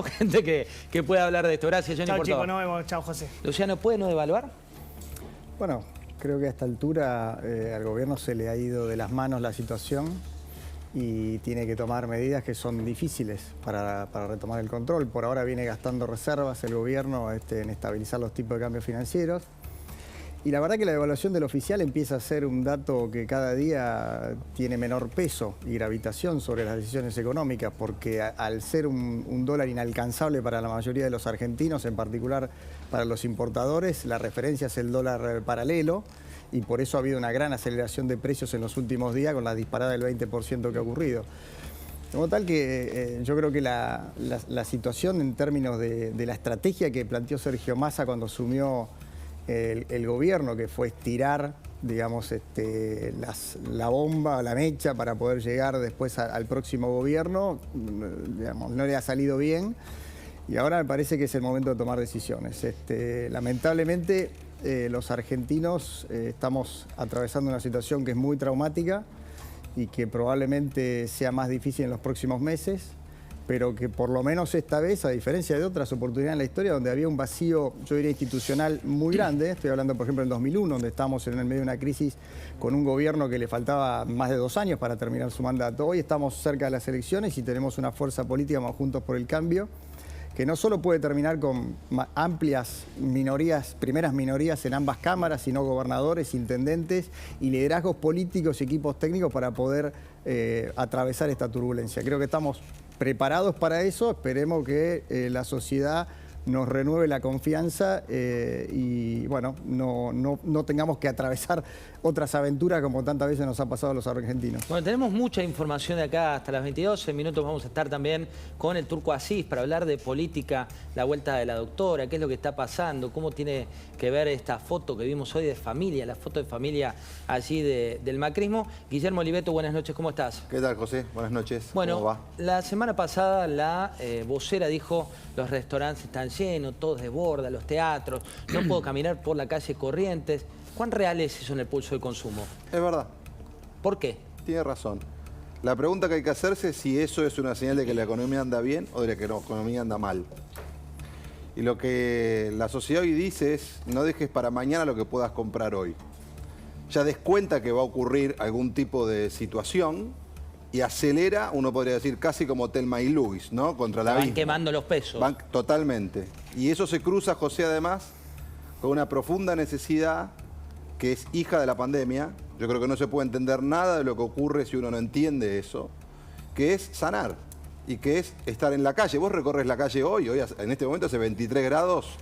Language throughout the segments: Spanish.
Gente que pueda hablar de esto. Gracias, Johnny, Chao, por chicos, todo. nos vemos. Chao, José. Luciano, ¿puede no devaluar? Bueno, creo que a esta altura al gobierno se le ha ido de las manos la situación y tiene que tomar medidas que son difíciles para retomar el control. Por ahora viene gastando reservas el gobierno en estabilizar los tipos de cambios financieros. Y la verdad que la devaluación del oficial empieza a ser un dato que cada día tiene menor peso y gravitación sobre las decisiones económicas, porque al ser un dólar inalcanzable para la mayoría de los argentinos, en particular para los importadores, la referencia es el dólar paralelo y por eso ha habido una gran aceleración de precios en los últimos días con la disparada del 20% que ha ocurrido. Como tal que yo creo que la situación en términos de la estrategia que planteó Sergio Massa cuando asumió el gobierno, que fue estirar, digamos, la bomba, la mecha para poder llegar después al próximo gobierno, digamos, no le ha salido bien y ahora me parece que es el momento de tomar decisiones. Lamentablemente los argentinos estamos atravesando una situación que es muy traumática y que probablemente sea más difícil en los próximos meses, pero que por lo menos esta vez, a diferencia de otras oportunidades en la historia donde había un vacío, yo diría, institucional muy grande, estoy hablando por ejemplo del 2001, donde estábamos en el medio de una crisis con un gobierno que le faltaba más de 2 años para terminar su mandato. Hoy estamos cerca de las elecciones y tenemos una fuerza política más Juntos por el Cambio, que no solo puede terminar con amplias minorías, primeras minorías en ambas cámaras, sino gobernadores, intendentes y liderazgos políticos y equipos técnicos para poder atravesar esta turbulencia. Creo que estamos preparados para eso, esperemos que la sociedad nos renueve la confianza y bueno, no tengamos que atravesar otras aventuras como tantas veces nos ha pasado a los argentinos. Bueno, tenemos mucha información de acá hasta las 22. En minutos vamos a estar también con el Turco Asís para hablar de política, la vuelta de la doctora, qué es lo que está pasando, cómo tiene que ver esta foto que vimos hoy de familia, la foto de familia allí del macrismo. Guillermo Oliveto, buenas noches, ¿cómo estás? ¿Qué tal, José? Buenas noches. Bueno, ¿Cómo va? la semana pasada la vocera dijo los restaurantes están llenos, todos desbordan, los teatros, no puedo caminar por la calle Corrientes. ¿Cuán real es eso en el pulso del consumo? Es verdad. ¿Por qué? Tiene razón. La pregunta que hay que hacerse es si eso es una señal de que la economía anda bien o de que la economía anda mal. Y lo que la sociedad hoy dice es, no dejes para mañana lo que puedas comprar hoy. Ya des cuenta que va a ocurrir algún tipo de situación y acelera, uno podría decir, casi como Thelma y Luis, ¿no? Contra la Van abismo. quemando los pesos. Totalmente. Y eso se cruza, José, además, con una profunda necesidad que es hija de la pandemia. Yo creo que no se puede entender nada de lo que ocurre si uno no entiende eso, que es sanar y que es estar en la calle. Vos recorres la calle hoy en este momento hace 23 grados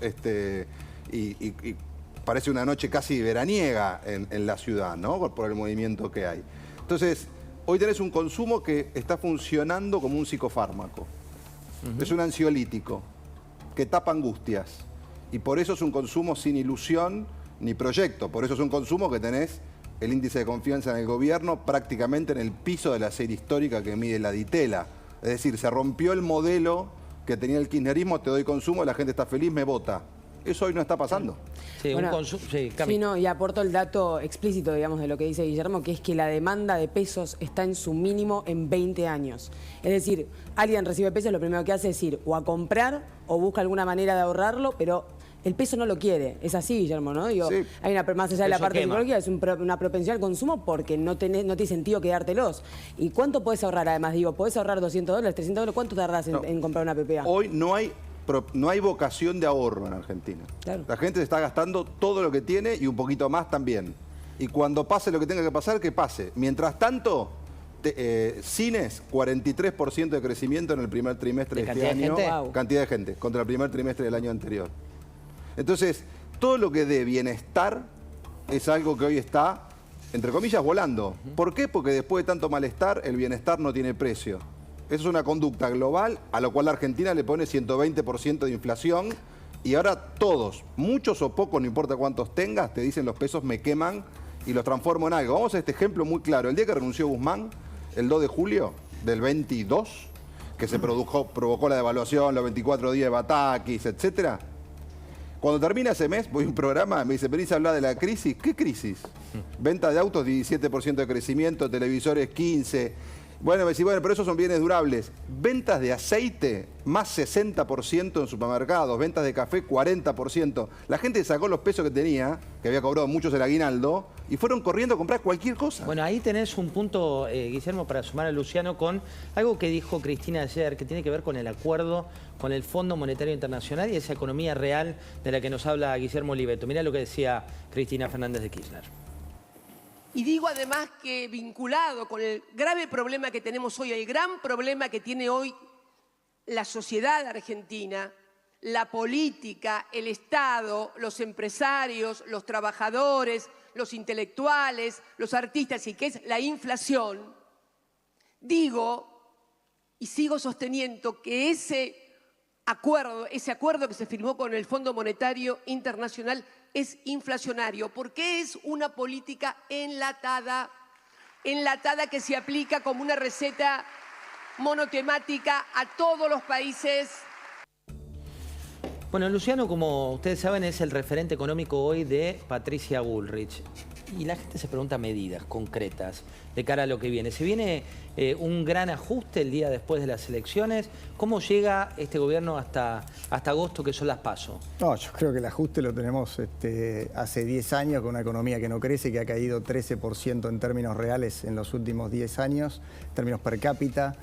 y parece una noche casi veraniega en la ciudad, ¿no? Por el movimiento que hay. Entonces, hoy tenés un consumo que está funcionando como un psicofármaco. Es un ansiolítico que tapa angustias y por eso es un consumo sin ilusión ni proyecto. Por eso es un consumo que tenés el índice de confianza en el gobierno prácticamente en el piso de la serie histórica que mide la Ditela. Es decir, se rompió el modelo que tenía el kirchnerismo, te doy consumo, la gente está feliz, me vota. Eso hoy no está pasando. Sí, Bueno, un consumo. Sí, Cami. sí, no, y aporto el dato explícito, digamos, de lo que dice Guillermo, que es que la demanda de pesos está en su mínimo en 20 años. Es decir, alguien recibe pesos, lo primero que hace es ir o a comprar o busca alguna manera de ahorrarlo, pero el peso no lo quiere. Es así, Guillermo, ¿no? Digo, Sí. hay una, más allá de la Peso parte quema. psicológica, es una propensión al consumo porque no tiene sentido quedártelos. ¿Y cuánto podés ahorrar además? Digo, ¿podés ahorrar $200, $300? ¿Cuánto tardás en comprar una PPA? Hoy no hay vocación de ahorro en Argentina. Claro. La gente se está gastando todo lo que tiene y un poquito más también. Y cuando pase lo que tenga que pasar, que pase. Mientras tanto, cines, 43% de crecimiento en el primer trimestre de este año. Gente? Wow. Cantidad de gente, contra el primer trimestre del año anterior. Entonces, todo lo que dé bienestar es algo que hoy está, entre comillas, volando. ¿Por qué? Porque después de tanto malestar, el bienestar no tiene precio. Eso es una conducta global a lo cual la Argentina le pone 120% de inflación y ahora todos, muchos o pocos, no importa cuántos tengas, te dicen los pesos me queman y los transformo en algo. Vamos a este ejemplo muy claro. El día que renunció Guzmán, el 2 de julio del 22, que se provocó la devaluación, los 24 días de Batakis, etcétera. Cuando termina ese mes, voy a un programa, me dice, venís a hablar de la crisis. ¿Qué crisis? Venta de autos, 17% de crecimiento, televisores, 15%. Bueno, me decís, bueno, pero esos son bienes durables. Ventas de aceite, más 60% en supermercados. Ventas de café, 40%. La gente sacó los pesos que tenía, que había cobrado muchos el aguinaldo, y fueron corriendo a comprar cualquier cosa. Bueno, ahí tenés un punto, Guillermo, para sumar a Luciano con algo que dijo Cristina ayer, que tiene que ver con el acuerdo con el Fondo Monetario Internacional y esa economía real de la que nos habla Guillermo Oliveto. Mirá lo que decía Cristina Fernández de Kirchner. Y digo además que vinculado con el grave problema que tenemos hoy, el gran problema que tiene hoy la sociedad argentina, la política, el Estado, los empresarios, los trabajadores, los intelectuales, los artistas, y que es la inflación, digo y sigo sosteniendo que ese acuerdo que se firmó con el Fondo Monetario Internacional es inflacionario, porque es una política enlatada que se aplica como una receta monotemática a todos los países. Bueno, Luciano, como ustedes saben, es el referente económico hoy de Patricia Bullrich. Y la gente se pregunta medidas concretas de cara a lo que viene. ¿Se viene un gran ajuste el día después de las elecciones? ¿Cómo llega este gobierno hasta agosto, que son las PASO? No, yo creo que el ajuste lo tenemos hace 10 años con una economía que no crece, que ha caído 13% en términos reales en los últimos 10 años, en términos per cápita.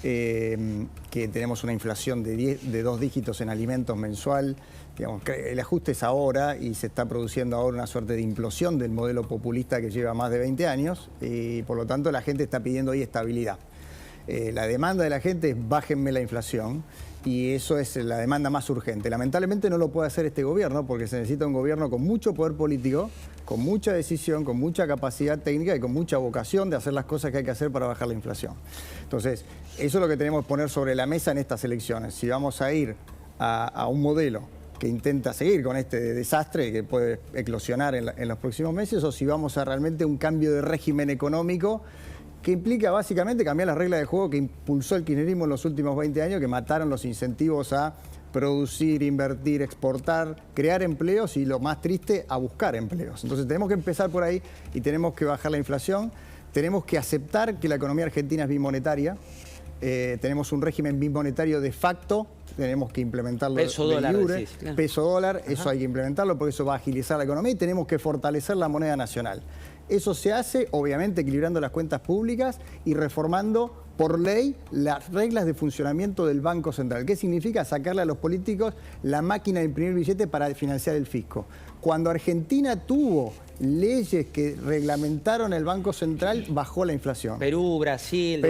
Que tenemos una inflación de 2 dígitos en alimentos mensual. Digamos, el ajuste es ahora y se está produciendo ahora una suerte de implosión del modelo populista que lleva más de 20 años y por lo tanto la gente está pidiendo hoy estabilidad. La demanda de la gente es bájenme la inflación y eso es la demanda más urgente. Lamentablemente no lo puede hacer este gobierno porque se necesita un gobierno con mucho poder político, con mucha decisión, con mucha capacidad técnica y con mucha vocación de hacer las cosas que hay que hacer para bajar la inflación. Entonces, eso es lo que tenemos que poner sobre la mesa en estas elecciones. Si vamos a ir a un modelo que intenta seguir con este desastre que puede eclosionar en los próximos meses, o si vamos a realmente un cambio de régimen económico que implica básicamente cambiar las reglas de juego que impulsó el kirchnerismo en los últimos 20 años, que mataron los incentivos a producir, invertir, exportar, crear empleos y, lo más triste, a buscar empleos. Entonces tenemos que empezar por ahí y tenemos que bajar la inflación, tenemos que aceptar que la economía argentina es bimonetaria, tenemos un régimen bimonetario de facto, tenemos que implementarlo peso dólar, decís, claro. Peso dólar, eso hay que implementarlo porque eso va a agilizar la economía y tenemos que fortalecer la moneda nacional. Eso se hace, obviamente, equilibrando las cuentas públicas y reformando por ley las reglas de funcionamiento del Banco Central. ¿Qué significa? Sacarle a los políticos la máquina de imprimir billetes para financiar el fisco. Cuando Argentina tuvo leyes que reglamentaron el Banco Central, bajó la inflación. Perú, Brasil,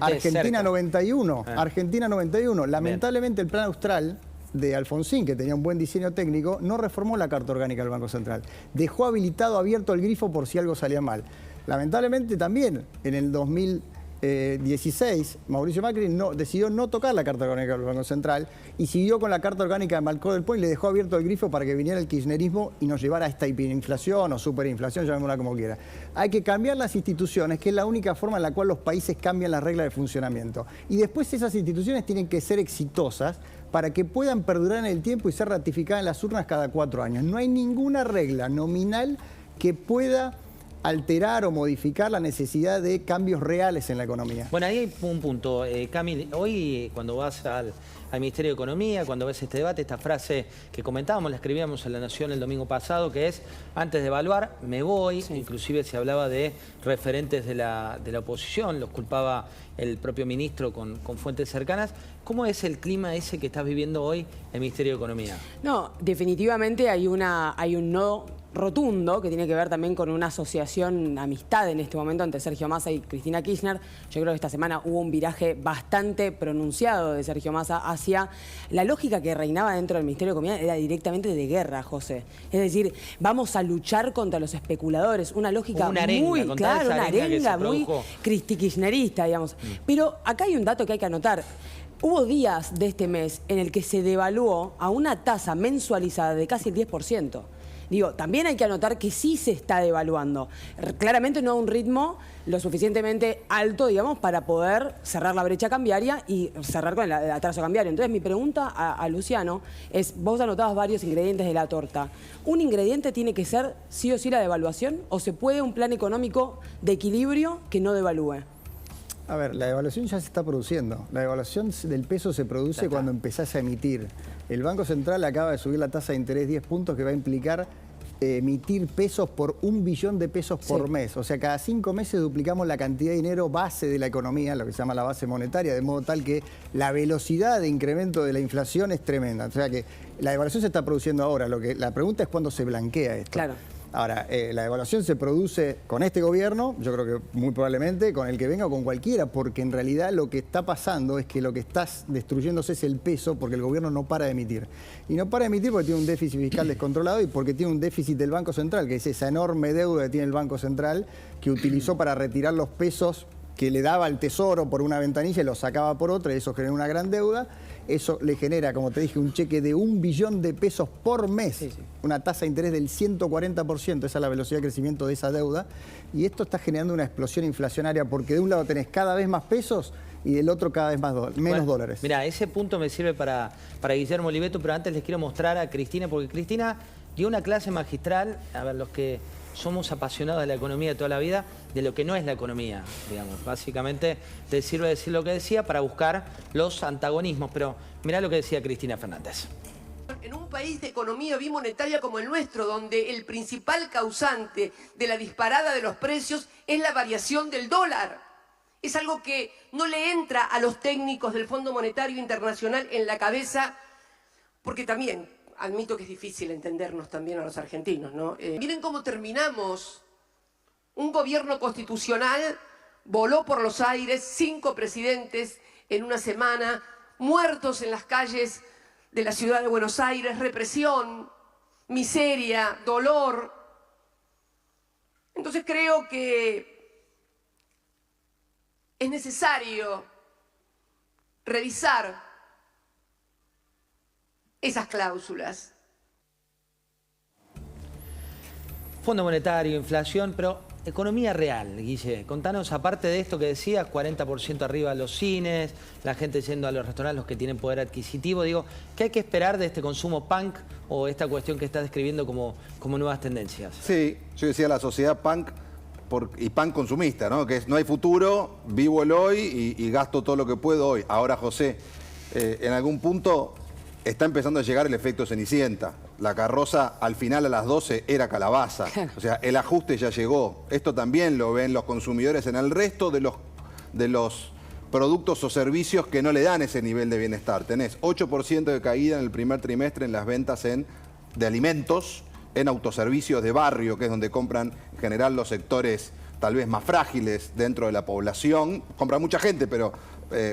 Argentina 91. Argentina 91. Lamentablemente el plan austral de Alfonsín, que tenía un buen diseño técnico, no reformó la Carta Orgánica del Banco Central. Dejó abierto el grifo por si algo salía mal. Lamentablemente también en el 2016 Mauricio Macri decidió no tocar la Carta Orgánica del Banco Central y siguió con la Carta Orgánica de Malcó del Point y le dejó abierto el grifo para que viniera el kirchnerismo y nos llevara a esta hiperinflación o superinflación, llamémosla como quiera. Hay que cambiar las instituciones, que es la única forma en la cual los países cambian las reglas de funcionamiento. Y después esas instituciones tienen que ser exitosas para que puedan perdurar en el tiempo y ser ratificadas en las urnas cada 4 años. No hay ninguna regla nominal que pueda alterar o modificar la necesidad de cambios reales en la economía. Bueno, ahí hay un punto, Camil. Hoy, cuando vas al Ministerio de Economía, cuando ves este debate, esta frase que comentábamos, la escribíamos en La Nación el domingo pasado, que es, antes de evaluar, me voy. Sí. Inclusive se hablaba de referentes de la oposición, los culpaba el propio ministro con fuentes cercanas. ¿Cómo es el clima ese que estás viviendo hoy en el Ministerio de Economía? No, definitivamente hay un no rotundo que tiene que ver también con una asociación, amistad en este momento entre Sergio Massa y Cristina Kirchner. Yo creo que esta semana hubo un viraje bastante pronunciado de Sergio Massa hacia la lógica que reinaba dentro del Ministerio de Economía, era directamente de guerra, José. Es decir, vamos a luchar contra los especuladores, una lógica muy clara, una arenga muy kirchnerista, digamos. Pero acá hay un dato que hay que anotar. Hubo días de este mes en el que se devaluó a una tasa mensualizada de casi el 10%. Digo, también hay que anotar que sí se está devaluando. Claramente no a un ritmo lo suficientemente alto, digamos, para poder cerrar la brecha cambiaria y cerrar con el atraso cambiario. Entonces, mi pregunta a Luciano es, vos anotabas varios ingredientes de la torta. ¿Un ingrediente tiene que ser sí o sí la devaluación? ¿O se puede un plan económico de equilibrio que no devalúe? A ver, la devaluación ya se está produciendo. La devaluación del peso se produce cuando empezás a emitir. El Banco Central acaba de subir la tasa de interés 10 puntos, que va a implicar emitir pesos por 1 billón de pesos por mes. O sea, cada 5 meses duplicamos la cantidad de dinero base de la economía, lo que se llama la base monetaria, de modo tal que la velocidad de incremento de la inflación es tremenda. O sea que la devaluación se está produciendo ahora. La pregunta es cuándo se blanquea esto. Claro. Ahora, la devaluación se produce con este gobierno, yo creo que muy probablemente con el que venga o con cualquiera, porque en realidad lo que está pasando es que lo que está destruyéndose es el peso, porque el gobierno no para de emitir. Y no para de emitir porque tiene un déficit fiscal descontrolado y porque tiene un déficit del Banco Central, que es esa enorme deuda que tiene el Banco Central, que utilizó para retirar los pesos que le daba al Tesoro por una ventanilla y los sacaba por otra, y eso genera una gran deuda. Eso le genera, como te dije, un cheque de 1 billón de pesos por mes, una tasa de interés del 140%, esa es la velocidad de crecimiento de esa deuda, y esto está generando una explosión inflacionaria porque de un lado tenés cada vez más pesos y del otro cada vez menos dólares. Mira, ese punto me sirve para Guillermo Oliveto, pero antes les quiero mostrar a Cristina, porque Cristina dio una clase magistral, a ver, los que somos apasionados de la economía de toda la vida, de lo que no es la economía, digamos. Básicamente te sirve decir lo que decía para buscar los antagonismos, pero mirá lo que decía Cristina Fernández. En un país de economía bimonetaria como el nuestro, donde el principal causante de la disparada de los precios es la variación del dólar. Es algo que no le entra a los técnicos del Fondo Monetario Internacional en la cabeza, porque también admito que es difícil entendernos también a los argentinos, ¿no? Miren cómo terminamos. Un gobierno constitucional voló por los aires, 5 presidentes en una semana, muertos en las calles de la ciudad de Buenos Aires, represión, miseria, dolor. Entonces creo que es necesario revisar esas cláusulas. Fondo Monetario, inflación, pero economía real, Guille. Contanos, aparte de esto que decías, 40% arriba los cines, la gente yendo a los restaurantes, los que tienen poder adquisitivo. Digo, ¿qué hay que esperar de este consumo punk o esta cuestión que estás describiendo como nuevas tendencias? Sí, yo decía la sociedad punk y punk consumista, ¿no? Que es no hay futuro, vivo el hoy y gasto todo lo que puedo hoy. Ahora, José, en algún punto está empezando a llegar el efecto Cenicienta. La carroza al final a las 12 era calabaza. O sea, el ajuste ya llegó. Esto también lo ven los consumidores en el resto de los productos o servicios que no le dan ese nivel de bienestar. Tenés 8% de caída en el primer trimestre en las ventas de alimentos, en autoservicios de barrio, que es donde compran en general los sectores tal vez más frágiles dentro de la población. Compra mucha gente, pero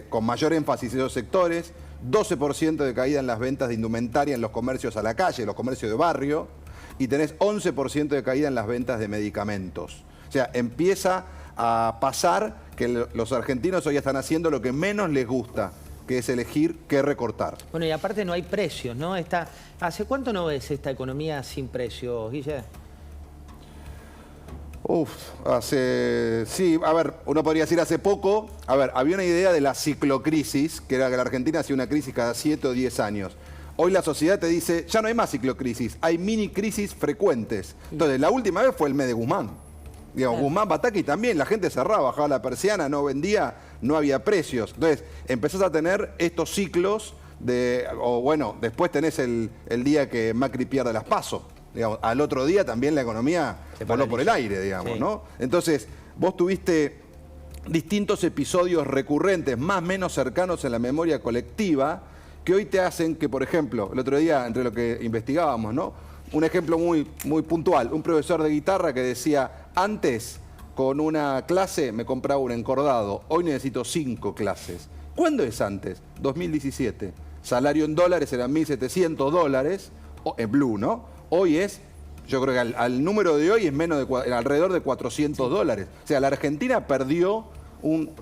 con mayor énfasis en esos sectores. 12% de caída en las ventas de indumentaria en los comercios a la calle, los comercios de barrio, y tenés 11% de caída en las ventas de medicamentos. O sea, empieza a pasar que los argentinos hoy están haciendo lo que menos les gusta, que es elegir qué recortar. Bueno, y aparte no hay precios, ¿no? ¿Hace cuánto no ves esta economía sin precios, Guille? Sí, a ver, uno podría decir hace poco, había una idea de la ciclocrisis, que era que la Argentina hacía una crisis cada 7 o 10 años. Hoy la sociedad te dice, ya no hay más ciclocrisis, hay mini crisis frecuentes. Entonces, la última vez fue el mes de Guzmán. Digamos, Guzmán, Pataki también, la gente cerraba, bajaba la persiana, no vendía, no había precios. Entonces, empezás a tener estos ciclos después tenés el día que Macri pierde las PASO. Digamos, al otro día también la economía voló por el aire, digamos, sí. ¿No? Entonces, vos tuviste distintos episodios recurrentes, más o menos cercanos en la memoria colectiva, que hoy te hacen que, por ejemplo, el otro día, entre lo que investigábamos, ¿no? Un ejemplo muy, muy puntual, un profesor de guitarra que decía, antes con una clase me compraba un encordado, hoy necesito 5 clases. ¿Cuándo es antes? 2017. Salario en dólares eran $1.700, en blue, ¿no? Hoy yo creo que al número de hoy es alrededor de $400. O sea, la Argentina perdió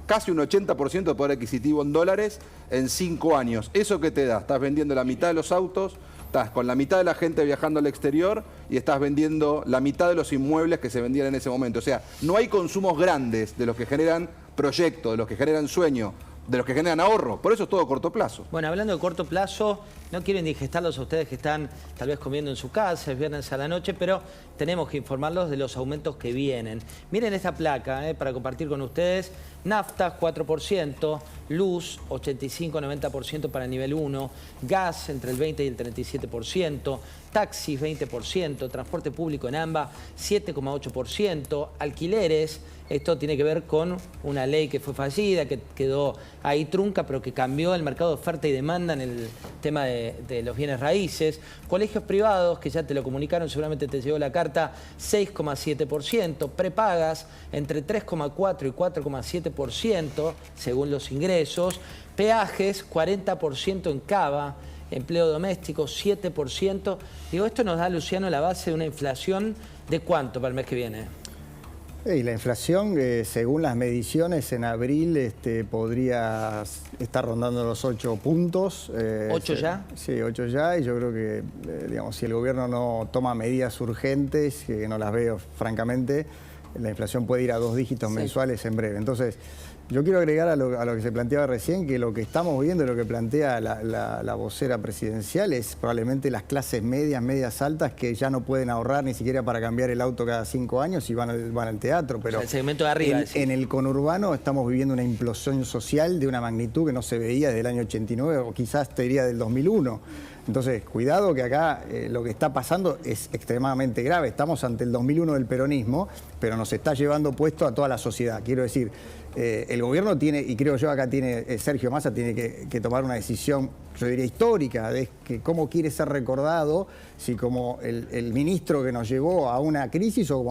casi un 80% de poder adquisitivo en dólares en 5 años. ¿Eso qué te da? Estás vendiendo la mitad de los autos, estás con la mitad de la gente viajando al exterior y estás vendiendo la mitad de los inmuebles que se vendían en ese momento. O sea, no hay consumos grandes de los que generan proyectos, de los que generan sueños, de los que generan ahorro. Por eso es todo corto plazo. Bueno, hablando de corto plazo, No quiero indigestarlos a ustedes que están tal vez comiendo en su casa, es viernes a la noche, pero tenemos que informarlos de los aumentos que vienen. Miren esta placa para compartir con ustedes. Nafta 4%, luz 85-90% para nivel 1, gas entre el 20 y el 37%, taxis 20%, transporte público en AMBA 7,8%, alquileres. Esto tiene que ver con una ley que fue fallida, que quedó ahí trunca, pero que cambió el mercado de oferta y demanda en el tema de los bienes raíces. Colegios privados, que ya te lo comunicaron, seguramente te llegó la carta, 6,7%. Prepagas, entre 3,4 y 4,7%, según los ingresos. Peajes, 40% en Cava. Empleo doméstico, 7%. Digo, esto nos da, Luciano, la base de una inflación ¿de cuánto para el mes que viene? Y la inflación, según las mediciones, en abril podría estar rondando los 8 puntos. ¿8 ya? Sí, 8 ya, y yo creo que, digamos, si el gobierno no toma medidas urgentes, que no las veo francamente, la inflación puede ir a 2 dígitos mensuales en breve. Entonces, yo quiero agregar a lo que se planteaba recién, que lo que estamos viendo, lo que plantea la vocera presidencial, es probablemente las clases medias altas, que ya no pueden ahorrar ni siquiera para cambiar el auto cada 5 años y van al teatro. Pero o sea, el segmento de arriba. En el conurbano estamos viviendo una implosión social de una magnitud que no se veía desde el año 89 o quizás te diría del 2001. Entonces, cuidado, que acá lo que está pasando es extremadamente grave. Estamos ante el 2001 del peronismo, pero nos está llevando puesto a toda la sociedad. Quiero decir, el gobierno tiene, y creo yo acá tiene, Sergio Massa tiene que tomar una decisión, yo diría histórica, de que cómo quiere ser recordado, si como el ministro que nos llevó a una crisis o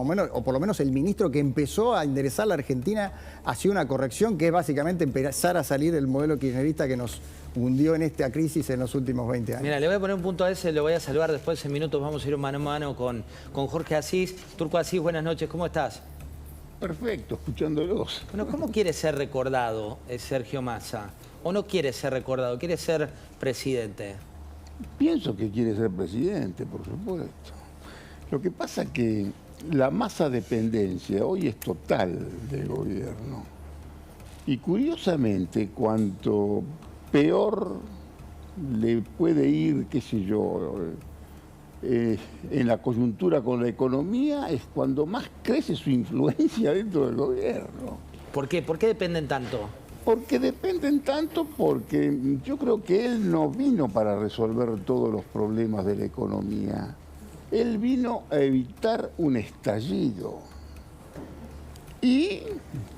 por lo menos el ministro que empezó a enderezar la Argentina hacia una corrección, que es básicamente empezar a salir del modelo kirchnerista que nos hundió en esta crisis en los últimos 20 años. Mira, le voy a poner un punto a ese, lo voy a saludar después en minutos, vamos a ir mano a mano con Jorge Asís. Turco Asís, buenas noches, ¿cómo estás? Perfecto, escuchándolos. Bueno, ¿cómo quiere ser recordado Sergio Massa? ¿O no quiere ser recordado, quiere ser presidente? Pienso que quiere ser presidente, por supuesto. Lo que pasa es que la masa dependencia hoy es total del gobierno. Y curiosamente, cuanto peor le puede ir, qué sé yo, en la coyuntura con la economía, es cuando más crece su influencia dentro del gobierno. ¿Por qué? ¿Por qué dependen tanto? Porque dependen tanto, porque yo creo que él no vino para resolver todos los problemas de la economía. Él vino a evitar un estallido. Y,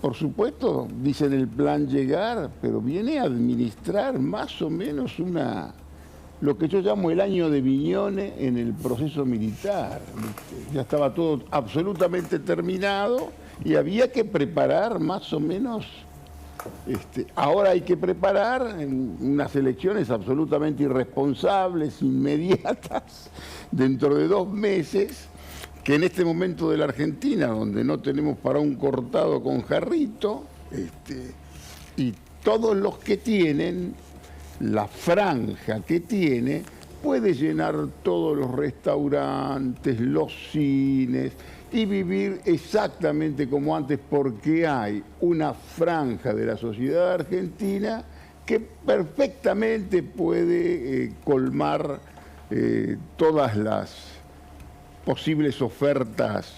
por supuesto, dicen el plan llegar, pero viene a administrar más o menos lo que yo llamo el año de Viñones en el proceso militar. Ya estaba todo absolutamente terminado y había que preparar más o menos. Ahora hay que preparar unas elecciones absolutamente irresponsables, inmediatas, dentro de 2 meses, que en este momento de la Argentina, donde no tenemos para un cortado con jarrito, y todos los que tienen, la franja que tiene, puede llenar todos los restaurantes, los cines, y vivir exactamente como antes, porque hay una franja de la sociedad argentina que perfectamente puede colmar todas las posibles ofertas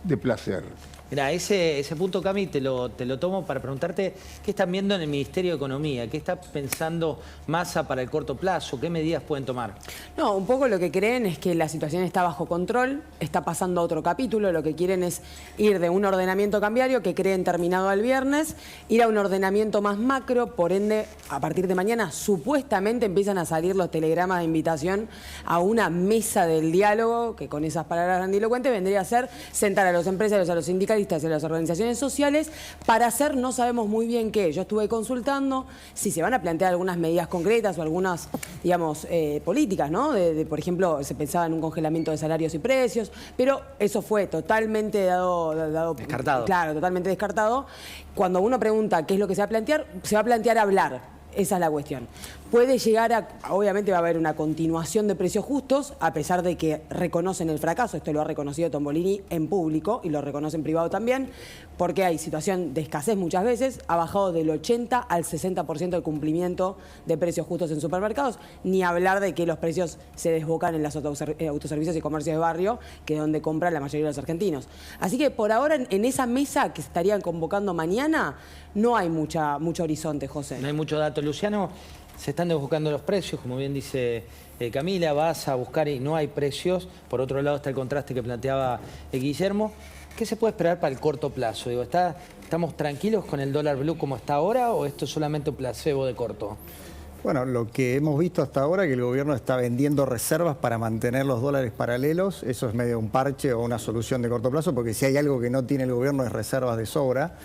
de placer. Mira, ese punto, Cami, te lo tomo para preguntarte qué están viendo en el Ministerio de Economía, qué está pensando Massa para el corto plazo, qué medidas pueden tomar. No, un poco lo que creen es que la situación está bajo control, está pasando a otro capítulo, lo que quieren es ir de un ordenamiento cambiario que creen terminado el viernes, ir a un ordenamiento más macro, por ende, a partir de mañana supuestamente empiezan a salir los telegramas de invitación a una mesa del diálogo, que con esas palabras grandilocuentes vendría a ser sentar a los empresarios, a los sindicalistas, a las organizaciones sociales, para hacer no sabemos muy bien qué. Yo estuve consultando si se van a plantear algunas medidas concretas o algunas, digamos, políticas, ¿no? Por ejemplo, se pensaba en un congelamiento de salarios y precios, pero eso fue totalmente dado descartado. Claro, totalmente descartado. Cuando uno pregunta qué es lo que se va a plantear hablar. Esa es la cuestión. puede llegar a, obviamente va a haber una continuación de precios justos, a pesar de que reconocen el fracaso. Esto lo ha reconocido Tombolini en público y lo reconoce en privado también, porque hay situación de escasez muchas veces. Ha bajado del 80 al 60% el cumplimiento de precios justos en supermercados, ni hablar de que los precios se desbocan en los autoservicios y comercios de barrio, que es donde compran la mayoría de los argentinos. Así que por ahora en esa mesa que estarían convocando mañana no hay mucho horizonte, José. No hay mucho dato, Luciano. Se están desbocando los precios, como bien dice Camila, vas a buscar y no hay precios. Por otro lado está el contraste que planteaba Guillermo. ¿Qué se puede esperar para el corto plazo? Digo, ¿estamos tranquilos con el dólar blue como está ahora o esto es solamente un placebo de corto? Bueno, lo que hemos visto hasta ahora es que el gobierno está vendiendo reservas para mantener los dólares paralelos. Eso es medio un parche o una solución de corto plazo, porque si hay algo que no tiene el gobierno es reservas de sobra.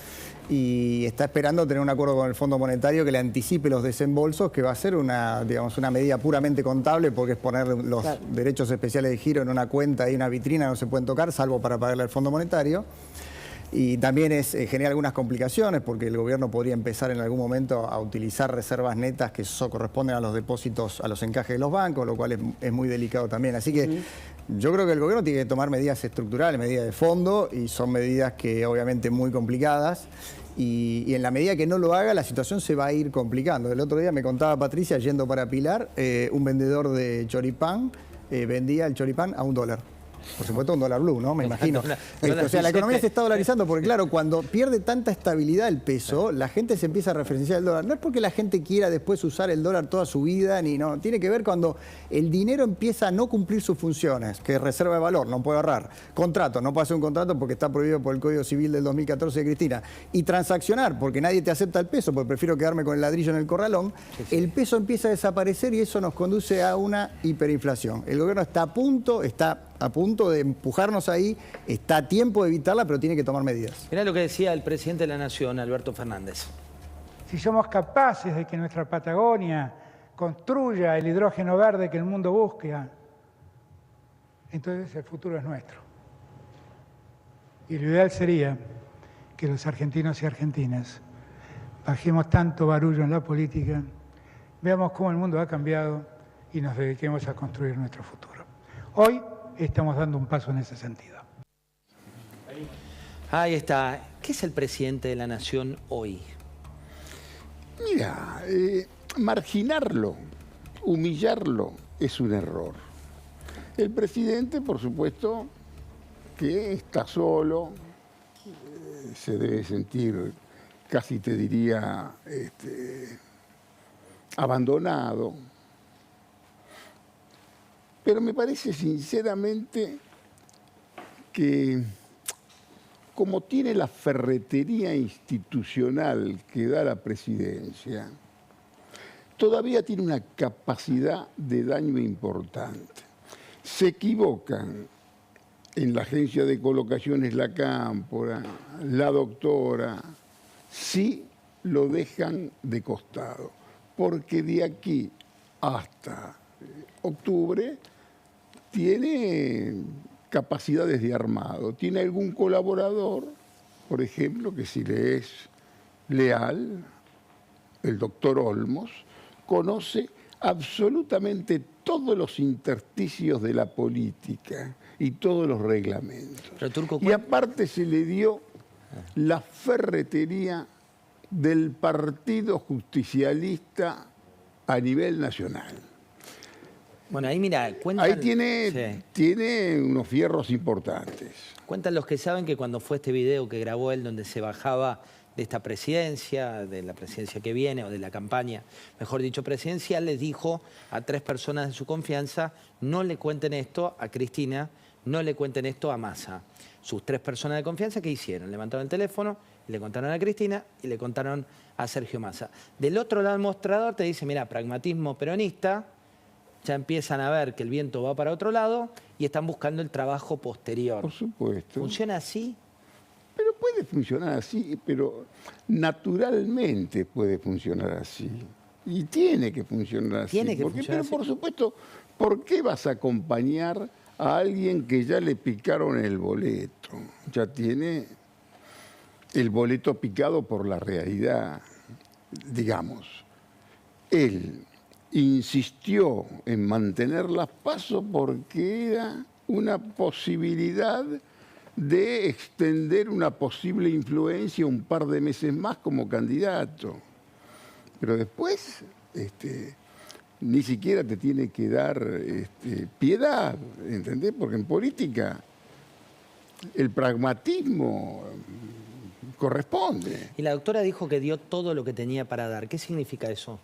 Y está esperando tener un acuerdo con el Fondo Monetario que le anticipe los desembolsos, que va a ser una medida puramente contable, porque es poner los derechos especiales de giro en una cuenta y una vitrina, no se pueden tocar, salvo para pagarle al Fondo Monetario. Y también genera algunas complicaciones, porque el gobierno podría empezar en algún momento a utilizar reservas netas que corresponden a los depósitos, a los encajes de los bancos, lo cual es muy delicado también. Así que yo creo que el gobierno tiene que tomar medidas estructurales, medidas de fondo, y son medidas que obviamente muy complicadas. Y en la medida que no lo haga, la situación se va a ir complicando. El otro día me contaba Patricia, yendo para Pilar, un vendedor de choripán vendía el choripán a $1. Por supuesto, un dólar blue, ¿no? Me imagino. O sea, la economía se está dolarizando porque, claro, cuando pierde tanta estabilidad el peso, la gente se empieza a referenciar el dólar. No es porque la gente quiera después usar el dólar toda su vida, ni no. Tiene que ver cuando el dinero empieza a no cumplir sus funciones, que es reserva de valor, no puede ahorrar. Contrato, no puede hacer un contrato porque está prohibido por el Código Civil del 2014 de Cristina. Y transaccionar, porque nadie te acepta el peso, porque prefiero quedarme con el ladrillo en el corralón. El peso empieza a desaparecer y eso nos conduce a una hiperinflación. El gobierno está a punto de empujarnos ahí, está a tiempo de evitarla, pero tiene que tomar medidas. Mirá lo que decía el presidente de la Nación, Alberto Fernández. Si somos capaces de que nuestra Patagonia construya el hidrógeno verde que el mundo busca, entonces el futuro es nuestro. Y lo ideal sería que los argentinos y argentinas bajemos tanto barullo en la política, veamos cómo el mundo ha cambiado y nos dediquemos a construir nuestro futuro. Hoy estamos dando un paso en ese sentido. Ahí está. ¿Qué es el presidente de la Nación hoy? Mira, marginarlo, humillarlo, es un error. El presidente, por supuesto, que está solo, se debe sentir, casi te diría, abandonado. Pero me parece sinceramente que como tiene la ferretería institucional que da la presidencia, todavía tiene una capacidad de daño importante. Se equivocan en la agencia de colocaciones La Cámpora, la doctora, si lo dejan de costado, porque de aquí hasta octubre tiene capacidades de armado. Tiene algún colaborador, por ejemplo, que si le es leal, el doctor Olmos, conoce absolutamente todos los intersticios de la política y todos los reglamentos. Pero, Turco, y aparte se le dio la ferretería del Partido Justicialista a nivel nacional. Bueno, ahí mira, cuentan... Ahí tiene unos fierros importantes. Cuentan los que saben que cuando fue este video que grabó él donde se bajaba de esta presidencia, de la presidencia que viene o de la campaña, mejor dicho, presidencial, les dijo a 3 personas de su confianza: no le cuenten esto a Cristina, no le cuenten esto a Massa. Sus 3 personas de confianza, ¿qué hicieron? Levantaron el teléfono, le contaron a Cristina y le contaron a Sergio Massa. Del otro lado del mostrador te dice, mira, pragmatismo peronista. Ya empiezan a ver que el viento va para otro lado y están buscando el trabajo posterior. Por supuesto. ¿Funciona así? Pero puede funcionar así, pero naturalmente puede funcionar así. Y tiene que funcionar así. Tiene que funcionar así. Pero por supuesto, ¿por qué vas a acompañar a alguien que ya le picaron el boleto? Ya tiene el boleto picado por la realidad. Digamos, él insistió en mantener las PASO porque era una posibilidad de extender una posible influencia un par de meses más como candidato. Pero después ni siquiera te tiene que dar piedad, ¿entendés? Porque en política el pragmatismo corresponde. Y la doctora dijo que dio todo lo que tenía para dar. ¿Qué significa eso?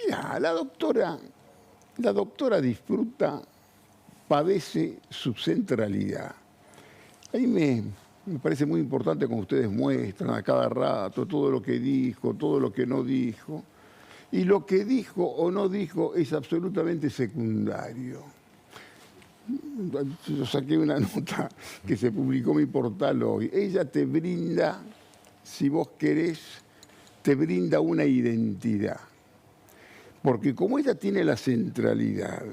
Mira, la doctora disfruta, padece su centralidad. Ahí me parece muy importante como ustedes muestran a cada rato todo lo que dijo, todo lo que no dijo. Y lo que dijo o no dijo es absolutamente secundario. Yo saqué una nota que se publicó en mi portal hoy. Ella te brinda, si vos querés, te brinda una identidad. Porque como ella tiene la centralidad,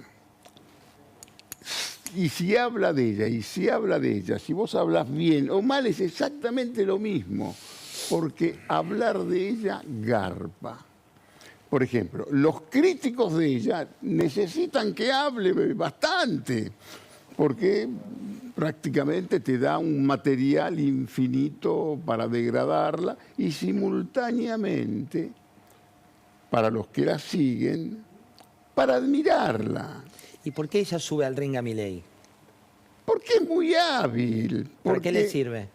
y si habla de ella, si vos hablas bien o mal es exactamente lo mismo, porque hablar de ella garpa. Por ejemplo, los críticos de ella necesitan que hable bastante, porque prácticamente te da un material infinito para degradarla y simultáneamente, para los que la siguen, para admirarla. ¿Y por qué ella sube al ring a Milei? Porque es muy hábil. ¿Para qué le sirve?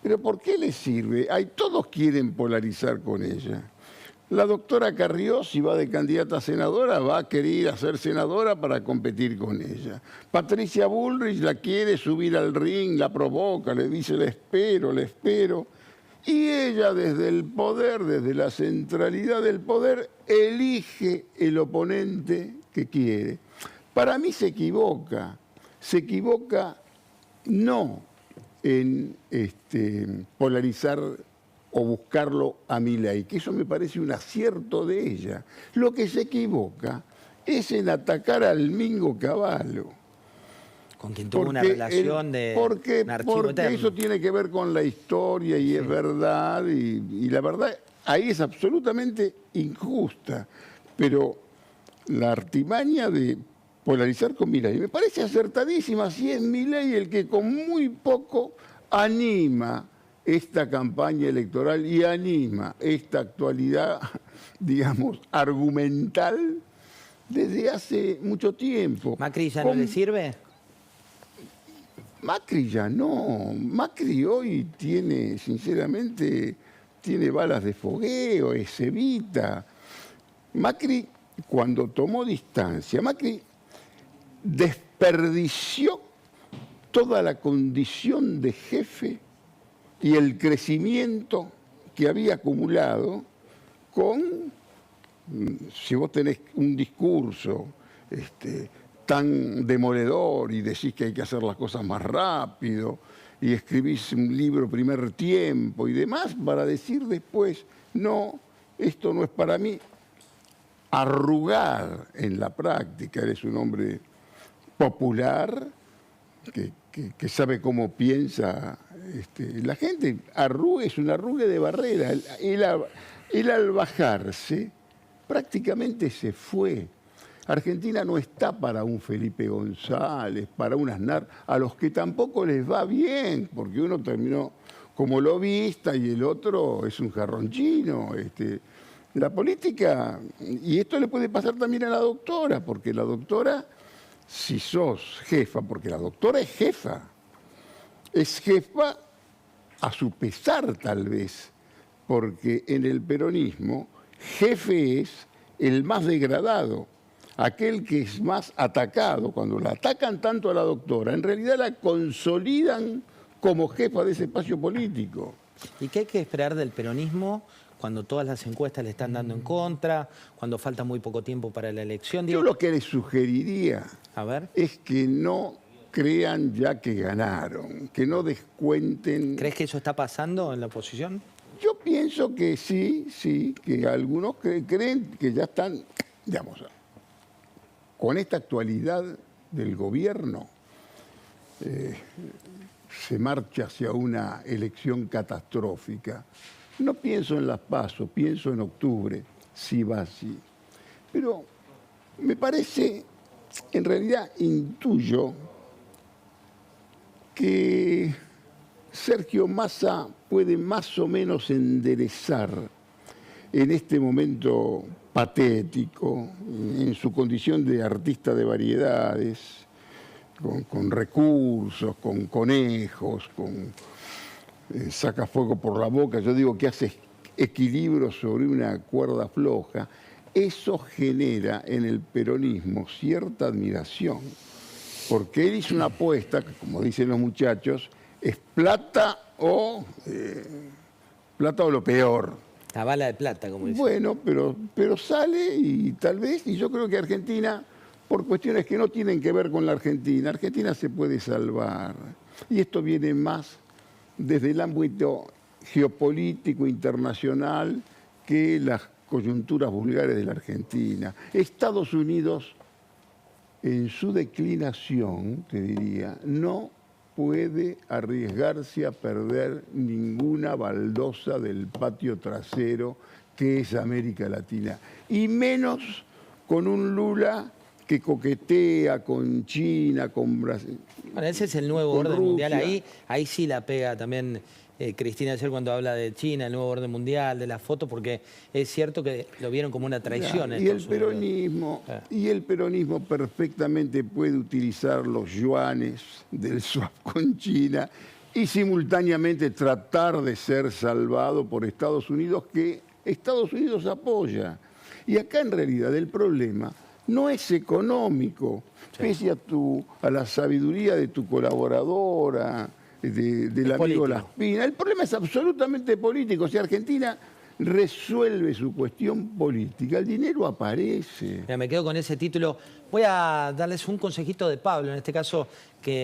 ¿Pero por qué le sirve? Todos quieren polarizar con ella. La doctora Carrió, si va de candidata a senadora, va a querer a ser senadora para competir con ella. Patricia Bullrich la quiere subir al ring, la provoca, le dice le espero. Y ella desde el poder, desde la centralidad del poder, elige el oponente que quiere. Para mí se equivoca no en polarizar o buscarlo a Milei, que eso me parece un acierto de ella. Lo que se equivoca es en atacar al Mingo Cavallo. Con quien tuvo una relación de un archivo porque eterno. eso tiene que ver con la historia y es verdad, y la verdad ahí es absolutamente injusta. Pero la artimaña de polarizar con Milei me parece acertadísima, si es Milei el que con muy poco anima esta campaña electoral y anima esta actualidad, digamos, argumental desde hace mucho tiempo. ¿Macri ya no le sirve? Macri ya no. Macri hoy tiene, sinceramente, tiene balas de fogueo, es Evita. Macri, cuando tomó distancia, Macri desperdició toda la condición de jefe y el crecimiento que había acumulado con, si vos tenés un discurso tan demoledor y decís que hay que hacer las cosas más rápido y escribís un libro primer tiempo y demás para decir después, no, esto no es para mí. Arrugar en la práctica, eres un hombre popular que sabe cómo piensa la gente. Es un arrugue de barrera. Él al bajarse prácticamente se fue. Argentina no está para un Felipe González, para un Aznar, a los que tampoco les va bien, porque uno terminó como lobista y el otro es un jarronchino. La política, y esto le puede pasar también a la doctora, porque la doctora, si sos jefa, porque la doctora es jefa a su pesar tal vez, porque en el peronismo jefe es el más degradado, aquel que es más atacado. Cuando la atacan tanto a la doctora, en realidad la consolidan como jefa de ese espacio político. ¿Y qué hay que esperar del peronismo cuando todas las encuestas le están dando en contra, cuando falta muy poco tiempo para la elección? Yo lo que les sugeriría es que no crean ya que ganaron, que no descuenten. ¿Crees que eso está pasando en la oposición? Yo pienso que sí, que algunos creen que ya están, digamos, con esta actualidad del gobierno, se marcha hacia una elección catastrófica. No pienso en las PASO, pienso en octubre, si va así. Pero Me parece, en realidad intuyo, que Sergio Massa puede más o menos enderezar en este momento patético, en su condición de artista de variedades, con recursos, con conejos, con saca fuego por la boca, yo digo que hace equilibrio sobre una cuerda floja. Eso genera en el peronismo cierta admiración, porque él hizo una apuesta, que, como dicen los muchachos, es plata o lo peor. La bala de plata, como dicen. Bueno, pero sale y tal vez, y yo creo que Argentina, por cuestiones que no tienen que ver con la Argentina se puede salvar. Y esto viene más desde el ámbito geopolítico internacional que las coyunturas vulgares de la Argentina. Estados Unidos, en su declinación, te diría, no puede arriesgarse a perder ninguna baldosa del patio trasero que es América Latina. Y menos con un Lula que coquetea con China, con Brasil. Bueno, ese es el nuevo orden mundial. Ahí sí la pega también Cristina ayer cuando habla de China, el nuevo orden mundial, de la foto, porque es cierto que lo vieron como una traición. Y el peronismo perfectamente puede utilizar los yuanes del swap con China y simultáneamente tratar de ser salvado por Estados Unidos, que Estados Unidos apoya. Y acá en realidad el problema no es económico, pese a la sabiduría de tu colaboradora, del amigo Laspina. El problema es absolutamente político. Si Argentina resuelve su cuestión política, el dinero aparece. Mira, me quedo con ese título. Voy a darles un consejito de Pablo, en este caso, que